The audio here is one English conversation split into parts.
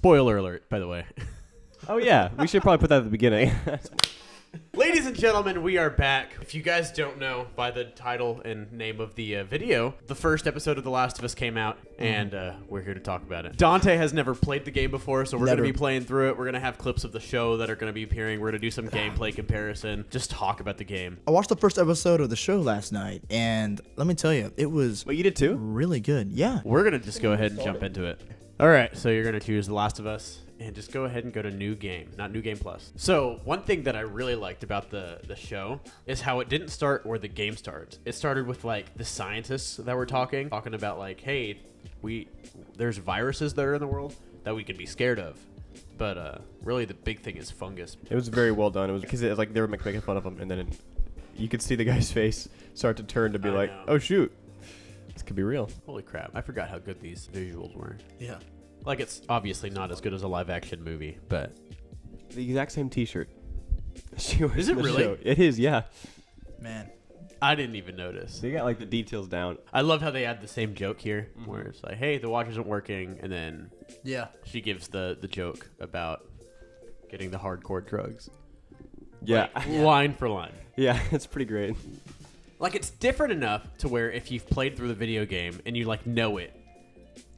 Spoiler alert, by the way. Oh, yeah. We should probably put that at the beginning. Ladies and gentlemen, we are back. If you guys don't know by the title and name of the video, the first episode of The Last of Us came out, and we're here to talk about it. Danté has never played the game before, so we're going to be playing through it. We're going to have clips of the show that are going to be appearing. We're going to do some gameplay comparison, just talk about the game. I watched the first episode of the show last night, and let me tell you, it was Wait, you did too? really good. Yeah. We're going to just go ahead and jump into it. All right, so you're going to choose The Last of Us. And just go ahead and go to New Game, not New Game Plus. So one thing that I really liked about the show is how it didn't start where the game starts. It started with like the scientists that were talking about like, hey, there's viruses that are in the world that we can be scared of. But really the big thing is fungus. It was very well done. It was because it was like they were making fun of him, and then you could see the guy's face start to turn to be like, oh shoot, this could be real. Holy crap, I forgot how good these visuals were. Yeah. Like, it's obviously not as good as a live-action movie, but... The exact same T-shirt. Is it really? Show. It is, yeah. Man. I didn't even notice. They got, like, the details down. I love how they add the same joke here, where it's like, hey, the watch isn't working, and then she gives the joke about getting the hardcore drugs. Yeah. Like, line for line. Yeah, it's pretty great. Like, it's different enough to where if you've played through the video game and you, like, know it,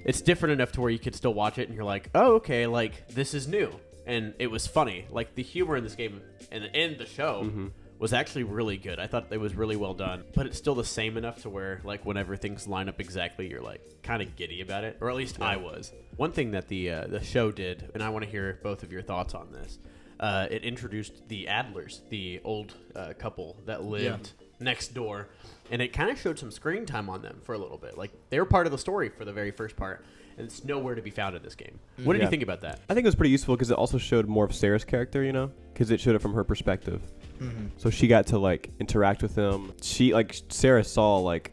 it's different enough to where you could still watch it and you're like, oh, okay, like, this is new. And it was funny. Like, the humor in this game and the show was actually really good. I thought it was really well done. But it's still the same enough to where, like, whenever things line up exactly, you're, like, kind of giddy about it. Or at least I was. One thing that the show did, and I want to hear both of your thoughts on this, it introduced the Adlers, the old couple that lived next door. And it kind of showed some screen time on them for a little bit. Like, they were part of the story for the very first part, and it's nowhere to be found in this game. What did you think about that? I think it was pretty useful because it also showed more of Sarah's character, you know? Because it showed it from her perspective. So she got to, like, interact with him. Sarah saw, like,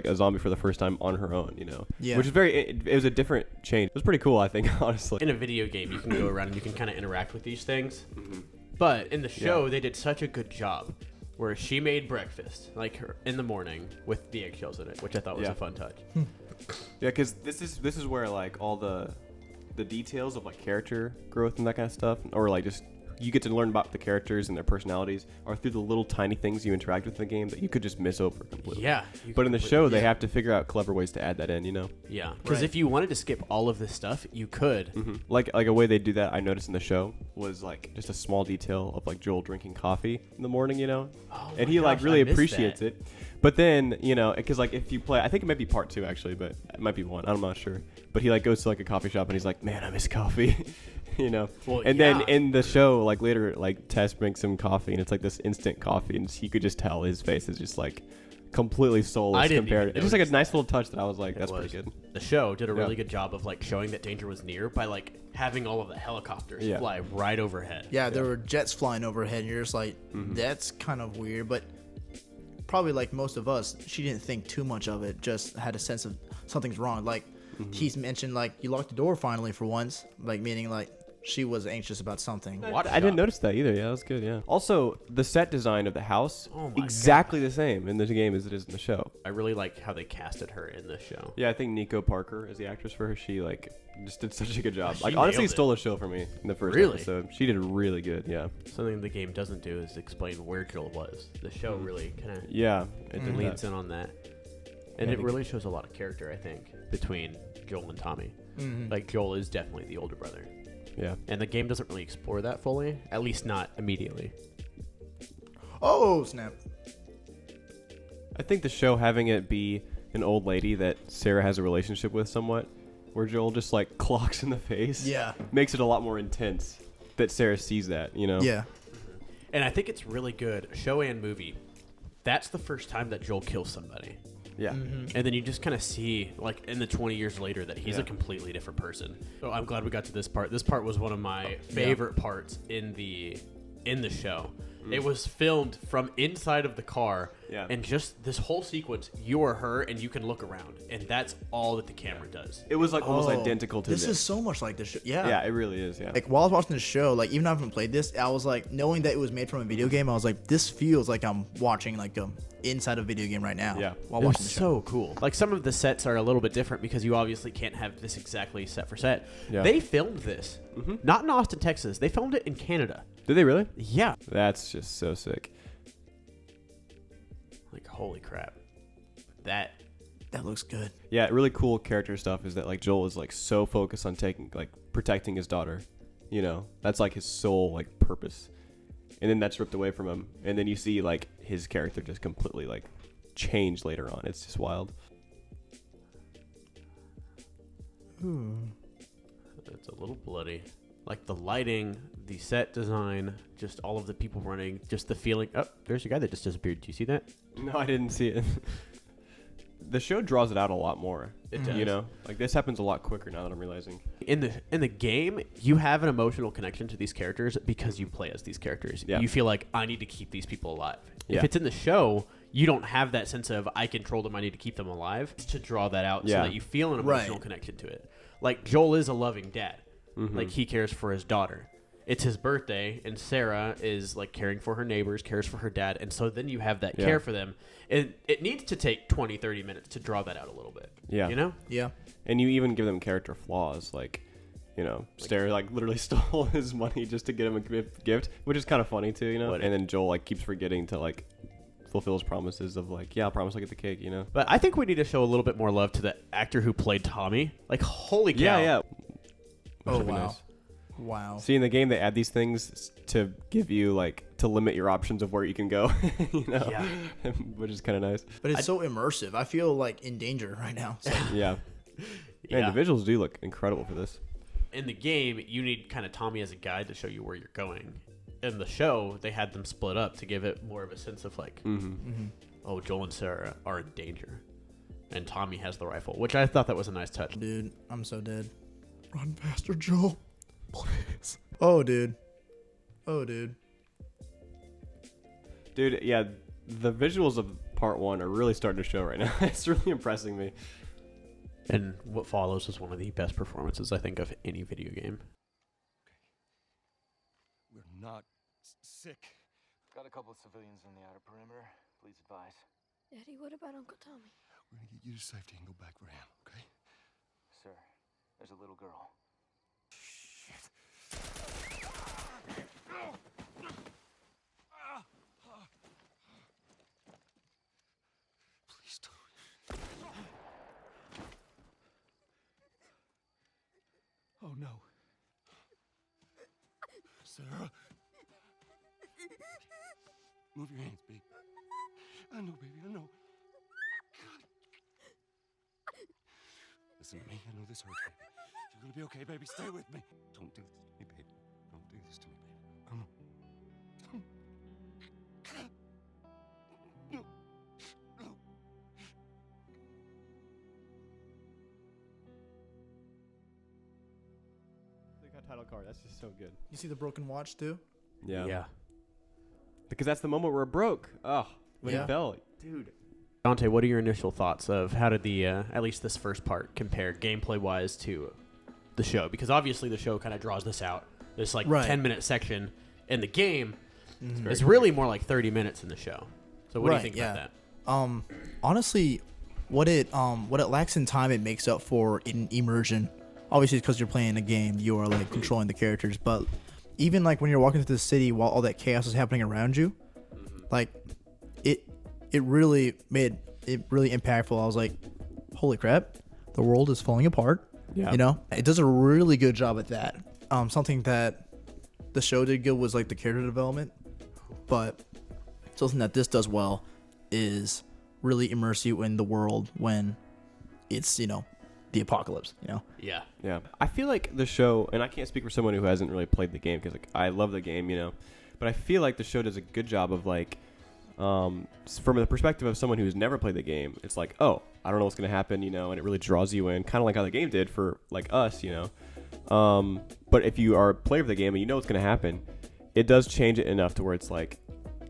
a zombie for the first time on her own, you know? Yeah. Which is it was a different change. It was pretty cool, I think, honestly. In a video game, you can go around and you can kind of interact with these things. But in the show, they did such a good job. Where she made breakfast, like her in the morning, with the eggshells in it, which I thought was a fun touch. Yeah, because this is where like all the details of like character growth and that kind of stuff, or like just you get to learn about the characters and their personalities, are through the little tiny things you interact with in the game that you could just miss over completely. Yeah. But in the show, they have to figure out clever ways to add that in, you know? Yeah, because if you wanted to skip all of this stuff, you could. Like a way they do that I noticed in the show was like just a small detail of like Joel drinking coffee in the morning, you know? Oh and he like really appreciates that. it. But then, you know, because like if you play, I think it might be part 2 actually, but it might be 1. I'm not sure. But he like goes to like a coffee shop and he's like, man, I miss coffee. You know, then in the show, like later, like Tess makes him coffee, and it's like this instant coffee, and you could just tell his face is just like completely soulless compared. It's just like a nice little touch that I was like, that's pretty good. The show did a really good job of like showing that danger was near by like having all of the helicopters fly right overhead. Yeah, there were jets flying overhead, and you're just like, that's kind of weird. But probably like most of us, she didn't think too much of it. Just had a sense of something's wrong. Like he's mentioned, like you locked the door finally for once, like meaning like. She was anxious about something. I didn't notice that either. Yeah, that was good. Yeah. Also, the set design of the house exactly the same in the game as it is in the show. I really like how they casted her in the show. Yeah, I think Nico Parker is the actress for her. She like just did such a good job. She Like honestly, nailed it. stole the show for me in the first Really? episode. She did really good. Yeah. Something the game doesn't do is explain where Joel was. The show really kind of it did leans that. in on that, and it really shows a lot of character. I think between Joel and Tommy. Like Joel is definitely the older brother. Yeah. And the game doesn't really explore that fully, at least not immediately. Oh, snap. I think the show having it be an old lady that Sarah has a relationship with somewhat, where Joel just like clocks in the face, makes it a lot more intense that Sarah sees that, you know? Yeah. And I think it's really good, show and movie. That's the first time that Joel kills somebody. Yeah. And then you just kind of see, like, in the 20 years later that he's a completely different person. So I'm glad we got to this part. This part was one of my favorite parts in the show. It was filmed from inside of the car, and just this whole sequence, you are her, and you can look around, and that's all that the camera does. It was like almost identical to this. This is so much like the show. Yeah. Yeah, it really is. Yeah. Like while I was watching the show, like even though I haven't played this, I was like, knowing that it was made from a video game, I was like, this feels like I'm watching like inside a video game right now. Yeah. While It was watching the show. so cool. Like some of the sets are a little bit different because you obviously can't have this exactly set for set. Yeah. They filmed this, not in Austin, Texas. They filmed it in Canada. Did they really? Yeah. That's just so sick. Like holy crap. That looks good. Yeah, really cool character stuff is that like Joel is like so focused on protecting his daughter. You know, that's like his sole like purpose. And then that's ripped away from him. And then you see like his character just completely like change later on. It's just wild. It's a little bloody. Like the lighting, the set design, just all of the people running, just the feeling. Oh, there's a guy that just disappeared. Do you see that? No, I didn't see it. The show draws it out a lot more. It does. You know, like this happens a lot quicker now that I'm realizing. In the game, you have an emotional connection to these characters because you play as these characters. Yeah. You feel like I need to keep these people alive. Yeah. If it's in the show, you don't have that sense of I control them, I need to keep them alive. It's to draw that out so that you feel an emotional connection to it. Like Joel is a loving dad. Like he cares for his daughter. It's his birthday, and Sarah is like caring for her neighbors, cares for her dad, and so then you have that care for them. And it needs to take 20, 30 minutes to draw that out a little bit. Yeah. You know? Yeah. And you even give them character flaws, like, you know, Sarah like literally stole his money just to get him a gift, which is kind of funny too, you know. And then Joel like keeps forgetting to like fulfill his promises of like, yeah, I promise I'll get the cake, you know. But I think we need to show a little bit more love to the actor who played Tommy. Like, holy cow. Yeah. Oh, Which would be wow. nice. Wow. See, in the game, they add these things to give you, like, to limit your options of where you can go, you know? Yeah. Which is kind of nice. But it's so immersive. I feel like in danger right now. So. Yeah. Man, the visuals do look incredible for this. In the game, you need kind of Tommy as a guide to show you where you're going. In the show, they had them split up to give it more of a sense of, like, oh, Joel and Sarah are in danger. And Tommy has the rifle, which I thought that was a nice touch. Dude, I'm so dead. Run faster, Joel. Please. Oh, dude. Dude, yeah, the visuals of part 1 are really starting to show right now. It's really impressing me. And what follows is one of the best performances, I think, of any video game. We're not sick. Got a couple of civilians on the outer perimeter. Please advise. Daddy, what about Uncle Tommy? We're gonna get you to safety and go back for him, okay? Sir, there's a little girl. Please don't. Oh no. Sarah. Move your hands, baby. I know, baby, I know. Listen to me. I know this hurts, baby. You're gonna be okay, baby. Stay with me. Don't do this to me, baby. Don't do this to me, baby. Come on. No. No. The title card, that's just so good. You see the broken watch, too? Yeah. Because that's the moment where it broke. Oh, when it fell. Dude. Dante, what are your initial thoughts of how did the, at least this first part, compare gameplay-wise to the show? Because obviously the show kind of draws this out. This, like, 10-minute section in the game is really more like 30 minutes in the show. So what do you think about that? Honestly, what it lacks in time, it makes up for in immersion. Obviously, because you're playing a game, you are, like, controlling the characters. But even, like, when you're walking through the city while all that chaos is happening around you, like, it really made it really impactful. I was like, holy crap, the world is falling apart. Yeah. You know, it does a really good job at that. Something that the show did good was like the character development, but something that this does well is really immerse you in the world when it's, you know, the apocalypse, you know? Yeah. Yeah. I feel like the show, and I can't speak for someone who hasn't really played the game because like I love the game, you know, but I feel like the show does a good job of like, from the perspective of someone who's never played the game, it's like, oh, I don't know what's going to happen, you know, and it really draws you in, kind of like how the game did for like us, you know. But if you are a player of the game and you know what's going to happen, it does change it enough to where it's like,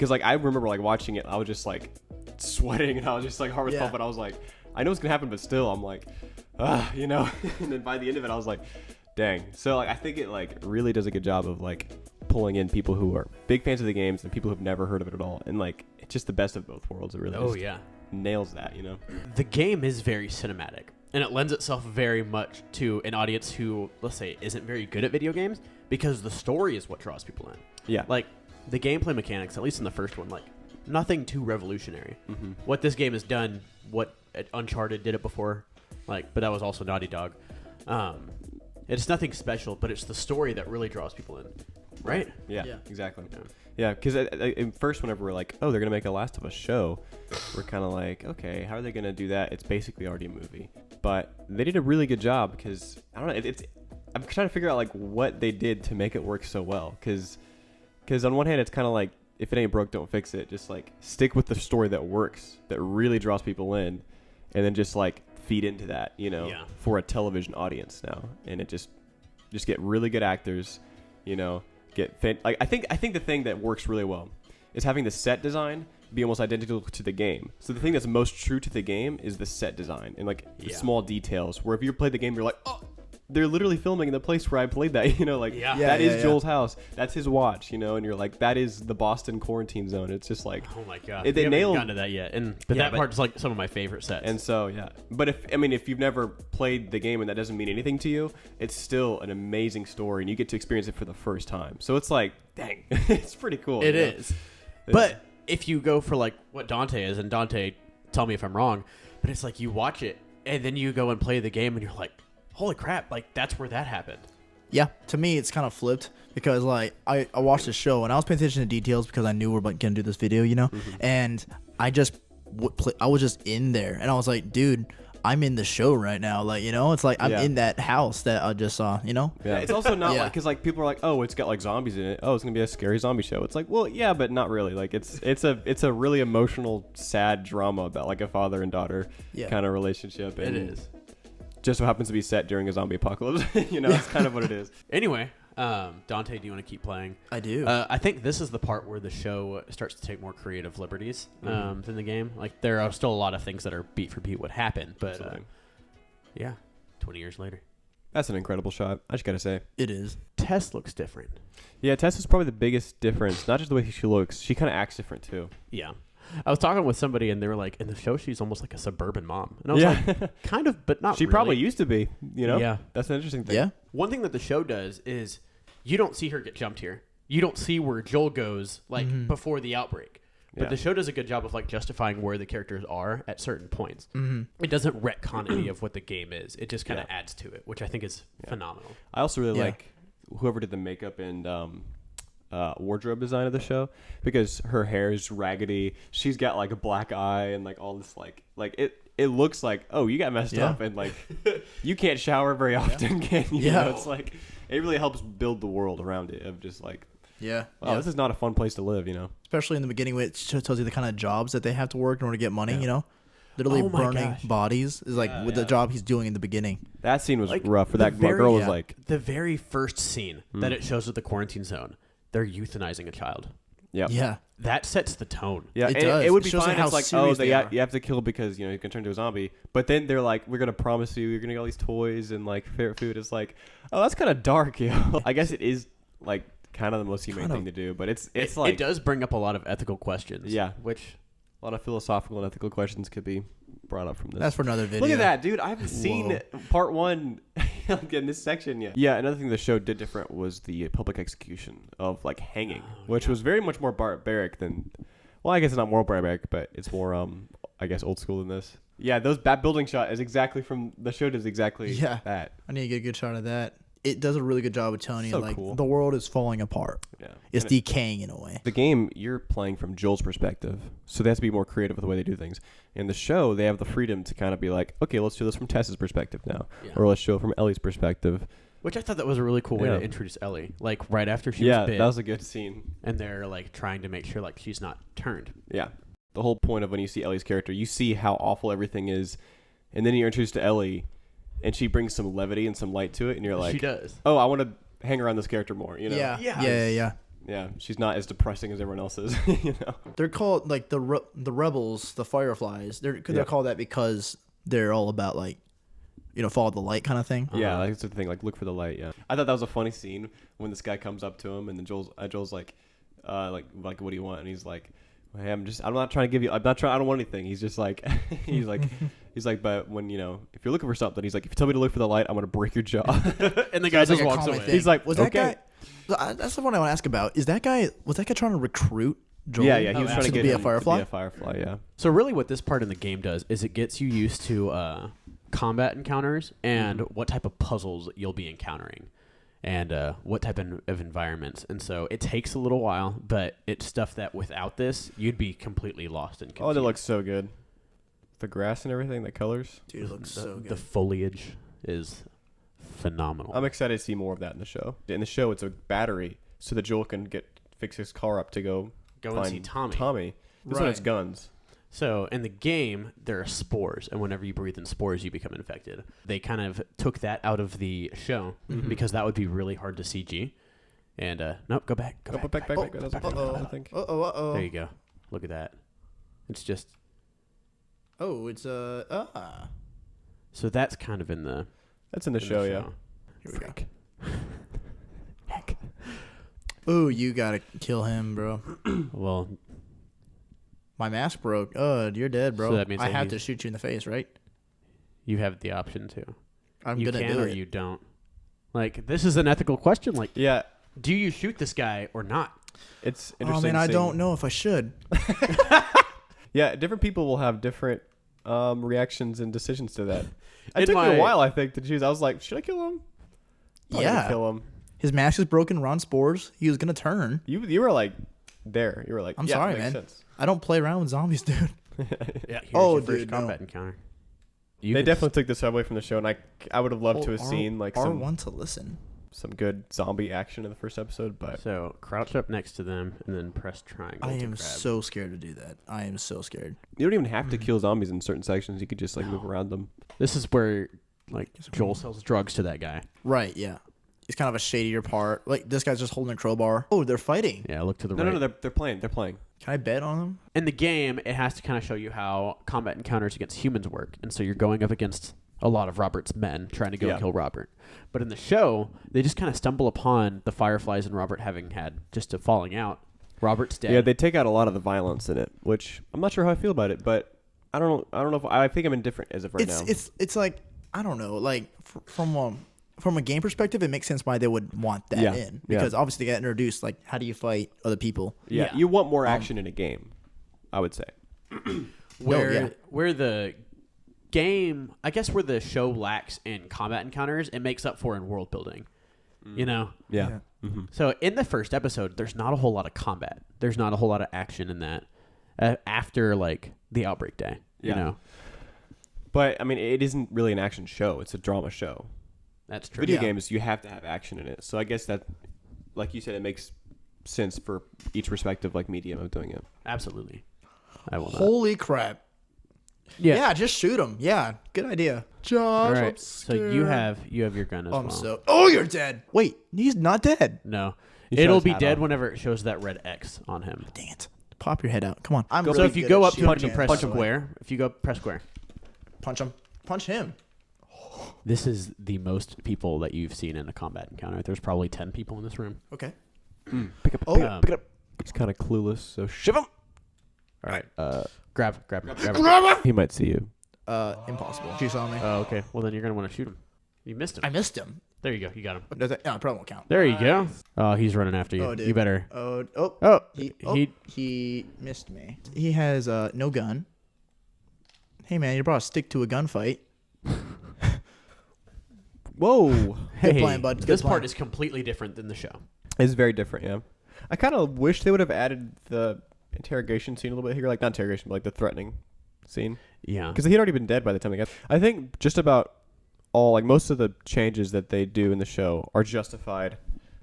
because like I remember like watching it, I was just like sweating and I was just like heart was pumping. I was like, I know what's gonna happen, but still, I'm like, you know. And then by the end of it, I was like, dang. So like I think it like really does a good job of like pulling in people who are big fans of the games and people who've never heard of it at all, and like it's just the best of both worlds. It really nails that, you know. The game is very cinematic, and it lends itself very much to an audience who, let's say, isn't very good at video games, because the story is what draws people in. Yeah. Like the gameplay mechanics, at least in the first one, like nothing too revolutionary. What this game has done, what Uncharted did it before, like, but that was also Naughty Dog. It's nothing special, but it's the story that really draws people in, right? Yeah. Exactly. Yeah, because at first, whenever we're like, oh, they're gonna make a Last of Us show, we're kind of like, okay, how are they gonna do that? It's basically already a movie, but they did a really good job because I don't know. I'm trying to figure out like what they did to make it work so well, because on one hand, it's kind of like if it ain't broke, don't fix it. Just like stick with the story that works, that really draws people in, and then just like feed into that, you know, for a television audience now, and it just get really good actors, you know. Like I think the thing that works really well is having the set design be almost identical to the game. So the thing that's most true to the game is the set design and like the small details. Where if you played the game, you're like, oh, they're literally filming in the place where I played that. You know, like that is Joel's house. That's his watch. You know, and you're like, that is the Boston quarantine zone. It's just like, oh my god, they nailed gotten to that yet. But that part's like some of my favorite sets. And so but if you've never played the game and that doesn't mean anything to you, it's still an amazing story and you get to experience it for the first time. So it's like, dang, it's pretty cool. It is. But if you go for like what Danté is, and Danté, tell me if I'm wrong, but it's like you watch it and then you go and play the game and you're like, holy crap, like that's where that happened. Yeah, to me it's kind of flipped because like I watched the show and I was paying attention to details because I knew we were gonna do this video, you know, and I was just in there and I was like, dude, I'm in the show right now, like, you know, it's like I'm in that house that I just saw, you know. Yeah, it's also not like, because like people are like, oh, it's got like zombies in it, oh, it's gonna be a scary zombie show. It's like, well, yeah, but not really. Like it's a really emotional, sad drama about like a father and daughter kind of relationship. And it is. Just so happens to be set during a zombie apocalypse. You know, it's kind of what it is. Anyway, Danté, do you want to keep playing? I do. I think this is the part where the show starts to take more creative liberties than the game. Like, there are still a lot of things that are beat for beat what happened, but 20 years later. That's an incredible shot, I just gotta say. It is. Tess looks different. Yeah, Tess is probably the biggest difference. Not just the way she looks, she kind of acts different too. Yeah. I was talking with somebody, and they were like, in the show, she's almost like a suburban mom. And I was like, kind of, but not She really. probably used to be, you know? Yeah. That's an interesting thing. Yeah. One thing that the show does is you don't see her get jumped here. You don't see where Joel goes, like, before the outbreak. But the show does a good job of, like, justifying where the characters are at certain points. It doesn't retcon any of what the game is. It just kind of adds to it, which I think is phenomenal. I also really like whoever did the makeup and wardrobe design of the show, because her hair is raggedy. She's got like a black eye and like all this like it looks like, oh, you got messed up and like you can't shower very often, can you? Know, it's like it really helps build the world around it of just like, wow, this is not a fun place to live, you know. Especially in the beginning, when it tells you the kind of jobs that they have to work in order to get money, you know. Literally burning bodies is like with the job he's doing in the beginning. That scene was like, rough for that girl. Was like the very first scene that it shows with the quarantine zone. They're euthanizing a child. Yeah. That sets the tone. Yeah, it does. It would be shows fine. It's like, oh, you have to kill because, you know, you can turn into a zombie. But then they're like, we're going to promise you, you're going to get all these toys and like favorite food. It's like, oh, that's kind of dark, yo. I guess it is like kind of the most humane thing to do. But it's like. It does bring up a lot of ethical questions. Yeah. Which. A lot of philosophical and ethical questions could be brought up from this. That's for another video. Look at that, dude. I haven't seen part one in this section yet. Yeah, another thing the show did different was the public execution of like hanging, which was very much more barbaric than. Well, I guess it's not more barbaric, but it's more, I guess, old school than this. Yeah, that building shot is exactly from the show. Does exactly that. I need to get a good shot of that. It does a really good job of telling you, like, cool. The world is falling apart. Yeah. It's decaying in a way. The game, you're playing from Joel's perspective, so they have to be more creative with the way they do things. In the show, they have the freedom to kind of be like, okay, let's do this from Tess's perspective now. Yeah. Or let's show it from Ellie's perspective. Which I thought that was a really cool way to introduce Ellie. Like, right after she was bit. Yeah, that was a good scene. And they're, like, trying to make sure, like, she's not turned. Yeah. The whole point of when you see Ellie's character, you see how awful everything is, and then you're introduced to Ellie, and she brings some levity and some light to it, and you're like, she does. Oh, I want to hang around this character more, you know? Yeah. Yeah, she's not as depressing as everyone else is. You know, They're called like the rebels, the Fireflies. They're called that because they're all about like, follow the light kind of thing. yeah, that's the thing. Like, look for the light. Yeah, I thought that was a funny scene when this guy comes up to him, and then Joel's like, what do you want? And he's like, hey, I'm not trying to give you. I don't want anything. He's just like, he's like, but when if you're looking for something, he's like, if you tell me to look for the light, I'm gonna break your jaw. And the guy just walks away. Thing. He's like, was okay. that guy? That's the one I want to ask about. Was that guy trying to recruit Joel? Yeah, he was trying to get be him a Firefly. To be a Firefly, yeah. So really, what this part in the game does is it gets you used to combat encounters and what type of puzzles you'll be encountering, and what type of environments. And so it takes a little while, but it's stuff that without this, you'd be completely lost and confused. Oh, that looks so good. The grass and everything, the colors. Dude, it looks so good. The foliage is phenomenal. I'm excited to see more of that in the show. In the show, it's a battery so that Joel can fix his car up to go and find see Tommy. This one has guns. So in the game, there are spores, and whenever you breathe in spores, you become infected. They kind of took that out of the show because that would be really hard to CG. And nope, go back. Back. I think. Uh-oh. There you go. Look at that. It's just. Oh, it's So that's kind of in the. That's in the show, yeah. Here we go. Heck. Ooh, you gotta kill him, bro. Well. My mask broke. Oh, you're dead, bro. So that means I that have to shoot you in the face, right? You have the option to. You can do or it. you don't. Like, this is an ethical question. Like, yeah. Do you shoot this guy or not? It's interesting. Oh, man, I don't know if I should. Yeah, different people will have different reactions and decisions to that. It In took me my- a while, I think, to choose. I was like, should I kill him? Probably gonna Yeah. kill him. His mask is broken. Ron spores. He was gonna turn. You were like there. You were like, I'm yeah, sorry, makes man. sense. I don't play around with zombies, dude. Yeah. Here's Oh, your first dude, combat no. encounter. They definitely took this away from the show, and I would have loved to have seen like R1 to listen. some good zombie action in the first episode, but So crouch up next to them and then press triangle. I to am grab. so scared to do that. I am so scared. you don't even have to kill zombies in certain sections. You could just like move around them. This is where like Joel sells drugs to that guy. Right, yeah. He's kind of a shadier part. Like, this guy's just holding a crowbar. Oh, they're fighting. Yeah, look to the No, right. no, they're playing. They're playing. Can I bet on them? In the game, it has to kind of show you how combat encounters against humans work, and so you're going up against a lot of Robert's men trying to go Yeah. kill Robert. But in the show, they just kind of stumble upon the Fireflies and Robert having had just a falling out. Robert's dead. Yeah, they take out a lot of the violence in it, which I'm not sure how I feel about it, but I don't know if I think I'm indifferent as of right now. It's like, I don't know, like from a game perspective, it makes sense why they would want that in, because obviously they got introduced. Like, how do you fight other people? Yeah, you want more action in a game, I would say. where the game, I guess, where the show lacks in combat encounters, it makes up for in world building. You know? Yeah. Yeah. So in the first episode, there's not a whole lot of combat. There's not a whole lot of action in that after like the outbreak day. You know? But I mean, it isn't really an action show. It's a drama show. That's true. Video games, you have to have action in it. So I guess that, like you said, it makes sense for each respective like medium of doing it. Absolutely. I will not. Holy crap. Yeah, just shoot him. Yeah, good idea. Josh, All I'm right. So you have your gun as well. Oh, you're dead. Wait, he's not dead. No. He shot It'll his be hat dead off. whenever it shows that red X on him. Dang it. Pop your head out. Come on. I'm So really if you good go at up to shooting him and cans, press by the way. square, if you go press square, Punch him. Punch him. this is the most people that you've seen in a combat encounter. There's probably 10 people in this room. Okay. Pick up, Oh. pick it up. He's kind of clueless, so shiv him. All right. Grab him. He might see you. Impossible. She saw me. Oh, okay. Well, then you're going to want to shoot him. You missed him. I missed him. There you go. You got him. Does that? No, it probably won't count. There you go. Oh, he's running after you. Oh, dude. You better. Oh. He He missed me. He has no gun. Hey man, you brought a stick to a gunfight. Whoa. Hey, plan, bud. Good this part plan. is completely different than the show. It's very different, yeah. I kind of wish they would have added the interrogation scene a little bit here. Like, not interrogation, but like the threatening scene. Yeah. Because he'd already been dead by the time they got. I think just about all, like most of the changes that they do in the show are justified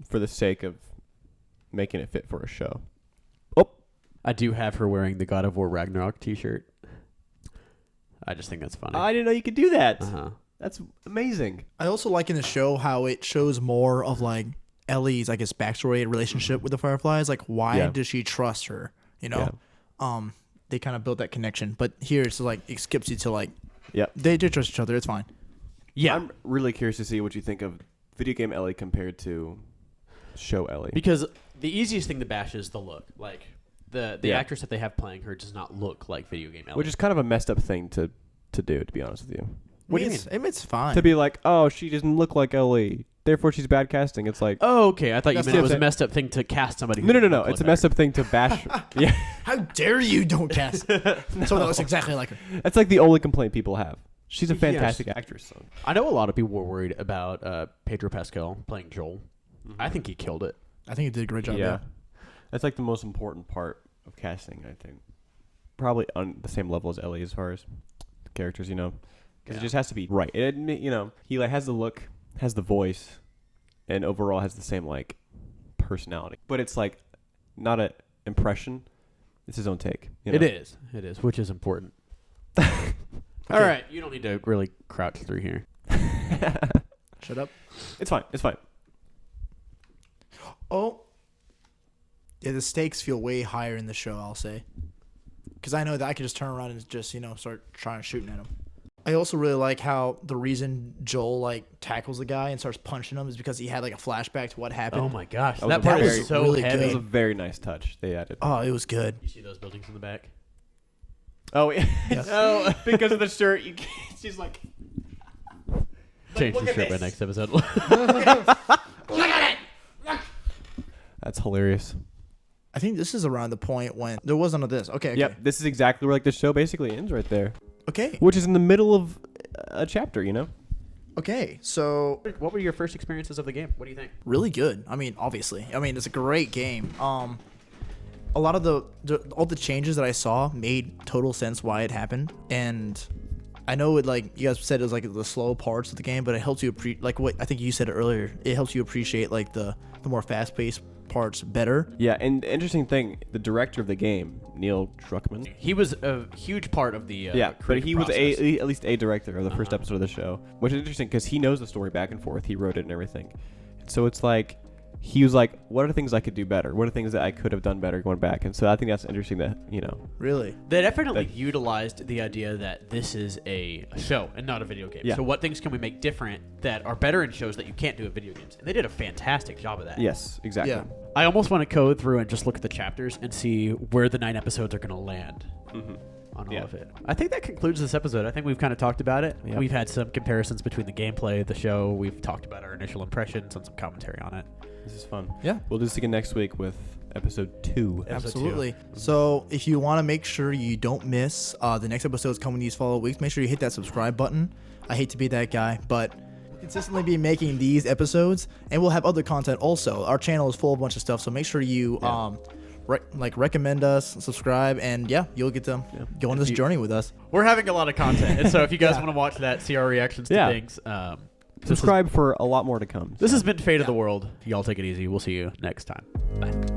for the sake of making it fit for a show. Oh, I do have her wearing the God of War Ragnarok t-shirt. I just think that's funny. I didn't know you could do that. Uh-huh. That's amazing. I also like in the show how it shows more of like Ellie's, I guess, backstory relationship with the Fireflies. Like, why Yeah. does she trust her? You know, they kind of built that connection. But here it's like it skips you to like, they do trust each other. It's fine. Yeah, I'm really curious to see what you think of video game Ellie compared to show Ellie. because the easiest thing to bash is the look. Like the actress that they have playing her does not look like video game Ellie. Which is kind of a messed up thing to do, to be honest with you. What do you mean? It's fine. To be like, oh, she doesn't look like Ellie, therefore she's bad casting. It's like, Oh, okay. I thought you That's meant it was a not- messed up thing to cast somebody. Who no. didn't look It's a like messed her. up thing to bash. Yeah, How dare you don't cast someone that looks exactly like her? that's like the only complaint people have. She's a fantastic actress. So. I know a lot of people were worried about Pedro Pascal playing Joel. I think he killed it. I think he did a great job. Yeah, that's like the most important part of casting. I think probably on the same level as Ellie as far as the characters, you know, because it just has to be right. It, you know, he like has the look, has the voice, and overall has the same like personality. But it's like not an impression; it's his own take. You know? It is, which is important. All right, you don't need to really crouch through here. Shut up. It's fine. It's fine. Oh. Yeah, the stakes feel way higher in the show, I'll say. Because I know that I could just turn around and just, start trying shooting at him. I also really like how the reason Joel, tackles the guy and starts punching him is because he had, a flashback to what happened. Oh my gosh, That that was part very- was so really heavy. It was good. a very nice touch they added. Oh, it was good. You see those buildings in the back? Oh, yeah. Yes. Oh, because of the shirt, you can't. She's like, Change look the at shirt by this. next episode. that's hilarious. I think this is around the point when there was none of this. Okay. Yep, this is exactly where the show basically ends right there, Okay. which is in the middle of a chapter, you know. Okay. So What were your first experiences of the game? What do you think? really good. I mean, obviously. I mean, it's a great game. A lot of all the changes that I saw made total sense why it happened, and I know it you guys said it was the slow parts of the game, but it helps you appreciate what I think you said earlier. It helps you appreciate the more fast paced parts better. Yeah, and the interesting thing, the director of the game, Neil Druckmann. He was a huge part of the But creative he was process. at least a director of the first episode of the show, which is interesting because he knows the story back and forth. He wrote it and everything. So it's like he was like, what are the things I could do better? What are things that I could have done better going back? And so I think that's interesting that, Really. They definitely utilized the idea that this is a show and not a video game. Yeah. So what things can we make different that are better in shows that you can't do in video games? And they did a fantastic job of that. yes, exactly. Yeah. I almost want to go through and just look at the chapters and see where the 9 episodes are going to land on all of it. I think that concludes this episode. I think we've kind of talked about it. Yep. We've had some comparisons between the gameplay, the show. We've talked about our initial impressions and some commentary on it. This is fun. Yeah. We'll do this again next week with episode 2. Absolutely. So if you want to make sure you don't miss the next episodes coming these follow weeks, make sure you hit that subscribe button. I hate to be that guy, but we'll consistently be making these episodes, and we'll have other content also. Our channel is full of a bunch of stuff, so make sure you recommend us, subscribe, and you'll get to go on this journey with us. We're having a lot of content. And so if you guys want to watch that, see our reactions to Yeah. things, Subscribe for a lot more to come. this has been Fate of the World. Y'all take it easy. We'll see you next time. Bye.